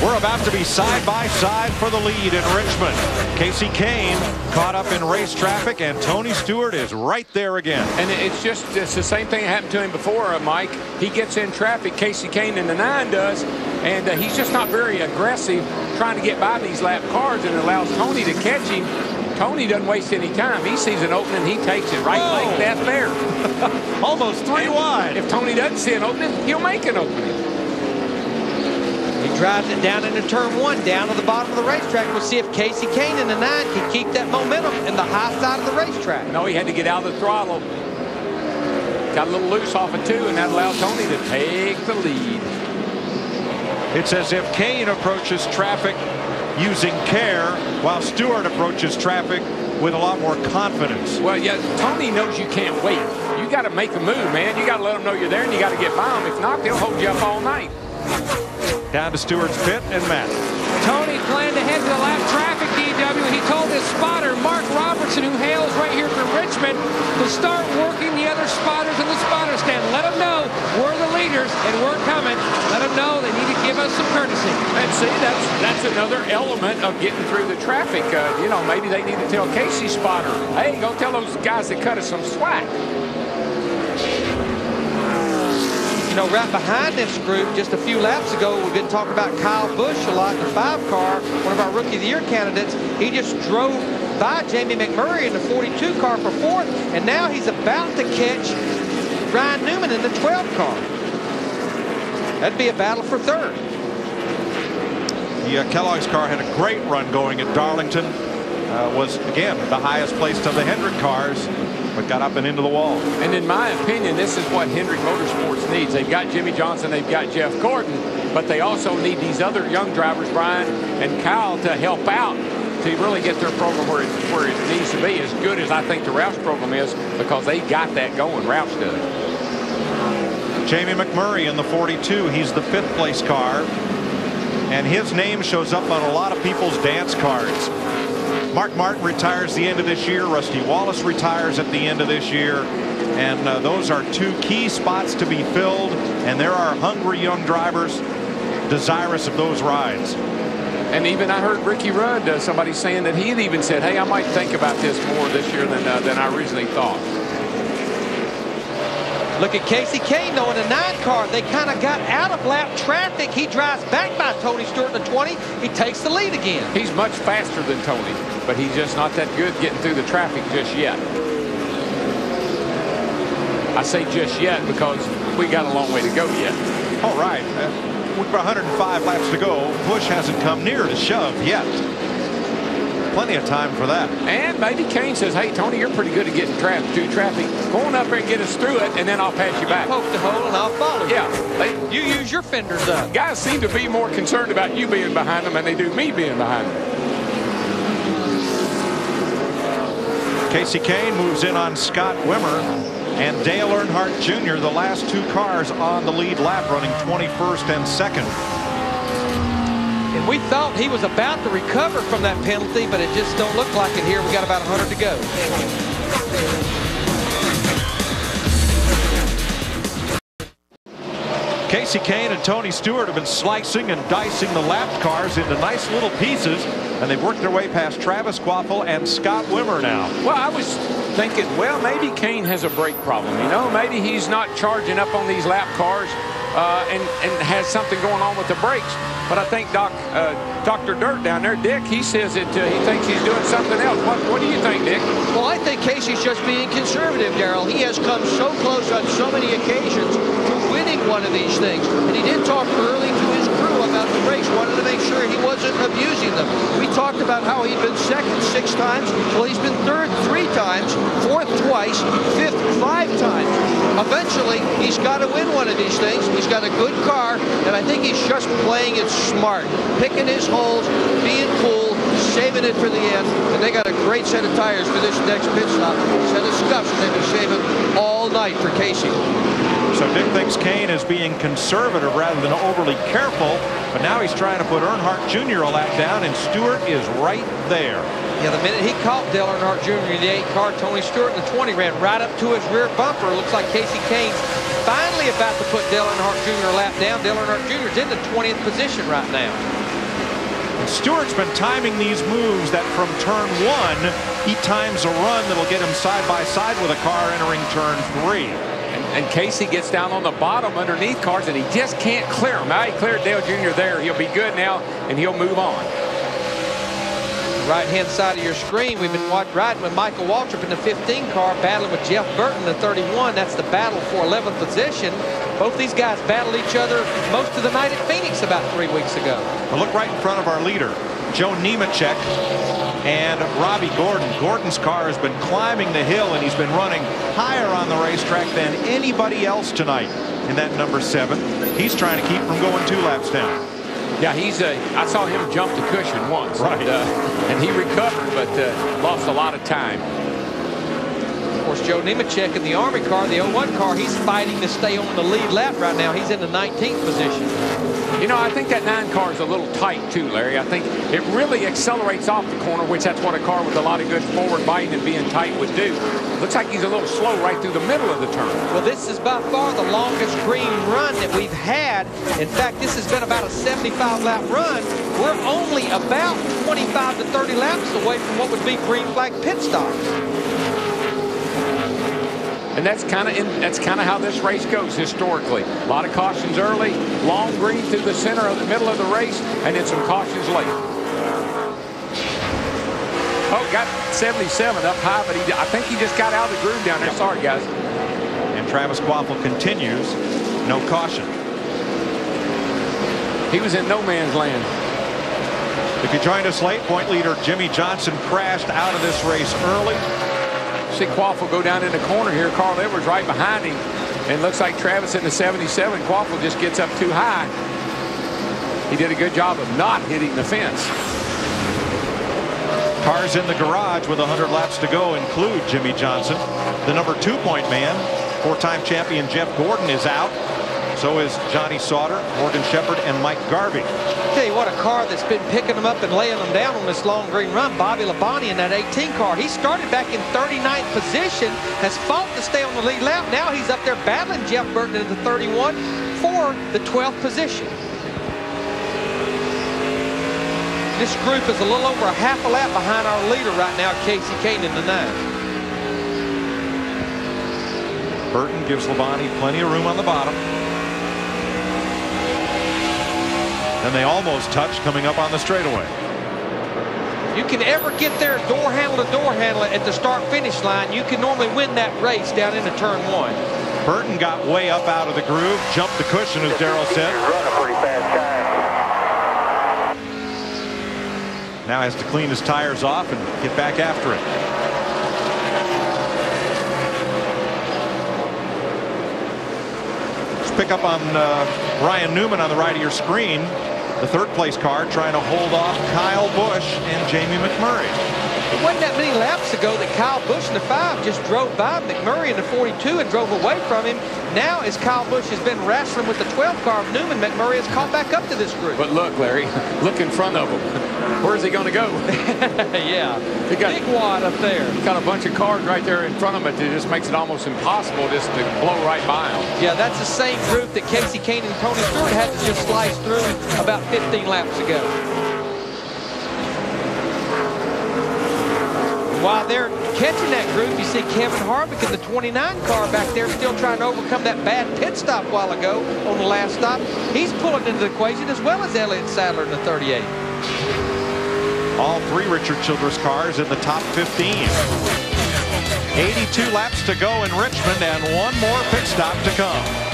We're about to be side by side for the lead in Richmond. Kasey Kahne caught up in race traffic, and Tony Stewart is right there again. And it's the same thing that happened to him before, Mike. He gets in traffic, Kasey Kahne in the 9 does, and he's just not very aggressive trying to get by these lap cars, and it allows Tony to catch him. Tony doesn't waste any time. He sees an opening, he takes it right like that there. Almost 3 wide. If Tony doesn't see an opening, he'll make an opening. He drives it down into turn 1, down to the bottom of the racetrack. We'll see if Kasey Kahne in the 9 can keep that momentum in the high side of the racetrack. No, he had to get out of the throttle. Got a little loose off of 2, and that allowed Tony to take the lead. It's as if Kahne approaches traffic using care, while Stewart approaches traffic with a lot more confidence. Well, yeah, Tony knows you can't wait. You got to make a move, man. You got to let them know you're there, and you got to get by them. If not, they'll hold you up all night. Down to Stewart's pit and Matt. Tony planned to head to the lap traffic, DW. He told his spotter, Mark Robertson, who hails right here from Richmond, to start working the other spotters in the spotter stand. Let them know we're the leaders and we're coming. Let them know they need to give us some courtesy. And see, that's another element of getting through the traffic. You know, maybe they need to tell Kasey's spotter, hey, go tell those guys that cut us some slack. You know, right behind this group, just a few laps ago, we've been talking about Kyle Busch a lot, the 5 car, one of our Rookie of the Year candidates. He just drove by Jamie McMurray in the 42 car for 4th, and now he's about to catch Ryan Newman in the 12 car. That'd be a battle for 3rd. Yeah, Kellogg's car had a great run going at Darlington. Was, again, the highest placed of the Hendrick cars, but got up and into the wall. And in my opinion, this is what Hendrick Motorsports needs. They've got Jimmy Johnson, they've got Jeff Gordon, but they also need these other young drivers, Brian and Kyle, to help out to really get their program where it needs to be, as good as I think the Roush program is, because they got that going. Roush does. Jamie McMurray in the 42. He's the 5th place car, and his name shows up on a lot of people's dance cards. Mark Martin retires the end of this year. Rusty Wallace retires at the end of this year. And those are 2 key spots to be filled. And there are hungry young drivers desirous of those rides. And even I heard Ricky Rudd, somebody saying that he had even said, hey, I might think about this more this year than I originally thought. Look at Kasey Kahne, though, in the 9 car. They kind of got out of lap traffic. He drives back by Tony Stewart in the 20. He takes the lead again. He's much faster than Tony, but he's just not that good getting through the traffic just yet. I say just yet because we got a long way to go yet. All right. With 105 laps to go, Busch hasn't come near to shove yet. Plenty of time for that. And maybe Kahne says, hey, Tony, you're pretty good at getting through traffic. Go on up there and get us through it, and then I'll pass you back. Poke the hole, and I'll follow you. Yeah. You use your fenders up. Guys seem to be more concerned about you being behind them than they do me being behind them. Kasey Kahne moves in on Scott Wimmer and Dale Earnhardt Jr., the last 2 cars on the lead lap, running 21st and 2nd. And we thought he was about to recover from that penalty, but it just don't look like it here. We got about 100 to go. Kasey Kahne and Tony Stewart have been slicing and dicing the lapped cars into nice little pieces, and they've worked their way past Travis Quaffle and Scott Wimmer now. Well, I was thinking, well, maybe Kahne has a brake problem. You know, maybe he's not charging up on these lap cars and has something going on with the brakes. But I think Dr. Dirt down there, Dick, he says that he thinks he's doing something else. What do you think, Dick? Well, I think Kasey's just being conservative, Darrell. He has come so close on so many occasions to winning one of these things. And he did talk early to his crew about the brakes, wanted to make sure he wasn't abusing them. We talked about how he'd been 2nd 6 times. Well, he's been 3rd 3 times, 4th twice, 5th 5 times. Eventually, he's got to win one of these things. He's got a good car, and I think he's just playing it smart, picking his holes, being cool, saving it for the end. And they got a great set of tires for this next pit stop. Set of scuffs they've been saving all night for Kasey. So Dick thinks Kahne is being conservative rather than overly careful, but now he's trying to put Earnhardt Jr. a lap down, and Stewart is right there. Yeah, the minute he caught Dale Earnhardt Jr. in the 8 car, Tony Stewart in the 20 ran right up to his rear bumper. Looks like Kasey Kahne's finally about to put Dale Earnhardt Jr. a lap down. Dale Earnhardt Jr. is in the 20th position right now. Stewart's been timing these moves that from turn 1, he times a run that'll get him side by side with a car entering turn 3. And Casey gets down on the bottom underneath cars, and he just can't clear them. Now he cleared Dale Jr. there. He'll be good now, and he'll move on. Right-hand side of your screen, we've been riding with Michael Waltrip in the 15 car, battling with Jeff Burton in the 31. That's the battle for 11th position. Both these guys battled each other most of the night at Phoenix about 3 weeks ago. Well, look right in front of our leader, Joe Nemechek and Robbie Gordon. Gordon's car has been climbing the hill, and he's been running higher on the racetrack than anybody else tonight in that number 7. He's trying to keep from going 2 laps down. Yeah, I saw him jump the cushion once. Right. And he recovered, but lost a lot of time. Of course, Joe Nemechek in the Army car, the 01 car, he's fighting to stay on the lead lap right now. He's in the 19th position. You know, I think that 9 car is a little tight too, Larry. I think it really accelerates off the corner, which that's what a car with a lot of good forward biting and being tight would do. Looks like he's a little slow right through the middle of the turn. Well, this is by far the longest green run that we've had. In fact, this has been about a 75-lap run. We're only about 25 to 30 laps away from what would be green flag pit stops. And that's kind of how this race goes historically. A lot of cautions early, long green through the center of the middle of the race, and then some cautions late. Oh, got 77 up high, but I think he just got out of the groove down there. Sorry, guys. And Travis Quaffle continues. No caution. He was in no man's land. If you joined us late, point leader Jimmy Johnson crashed out of this race early. See Quaffle go down in the corner here. Carl Edwards right behind him. And looks like Travis in the 77. Quaffle just gets up too high. He did a good job of not hitting the fence. Cars in the garage with 100 laps to go include Jimmy Johnson. The number 2-point man, 4-time champion Jeff Gordon, is out. So is Johnny Sauter, Morgan Shepherd, and Mike Garvey. Tell you what, a car that's been picking them up and laying them down on this long green run, Bobby Labonte in that 18 car. He started back in 39th position, has fought to stay on the lead lap. Now he's up there battling Jeff Burton in the 31 for the 12th position. This group is a little over a half a lap behind our leader right now, Casey Kane, in the 9. Burton gives Labonte plenty of room on the bottom. And they almost touch coming up on the straightaway. You can ever get there door handle to door handle at the start-finish line, you can normally win that race down into turn 1. Burton got way up out of the groove, jumped the cushion, as Darrell said. Run a pretty fast time. Now has to clean his tires off and get back after it. Let's pick up on Ryan Newman on the right of your screen. The 3rd place car trying to hold off Kyle Busch and Jamie McMurray. It wasn't that many laps ago that Kyle Busch in the 5 just drove by McMurray in the 42 and drove away from him. Now, as Kyle Busch has been wrestling with the 12 car of Newman, McMurray has caught back up to this group. But look, Larry, look in front of him. Where's he going to go? Yeah, he got big wad up there. Got a bunch of cars right there in front of him. It just makes it almost impossible just to blow right by him. Yeah, that's the same group that Casey Kane and Tony Stewart had to just slice through about 15 laps ago. While they're catching that group, you see Kevin Harvick in the 29 car back there still trying to overcome that bad pit stop a while ago on the last stop. He's pulling into the equation as well as Elliott Sadler in the 38. All 3 Richard Childress cars in the top 15. 82 laps to go in Richmond and 1 more pit stop to come.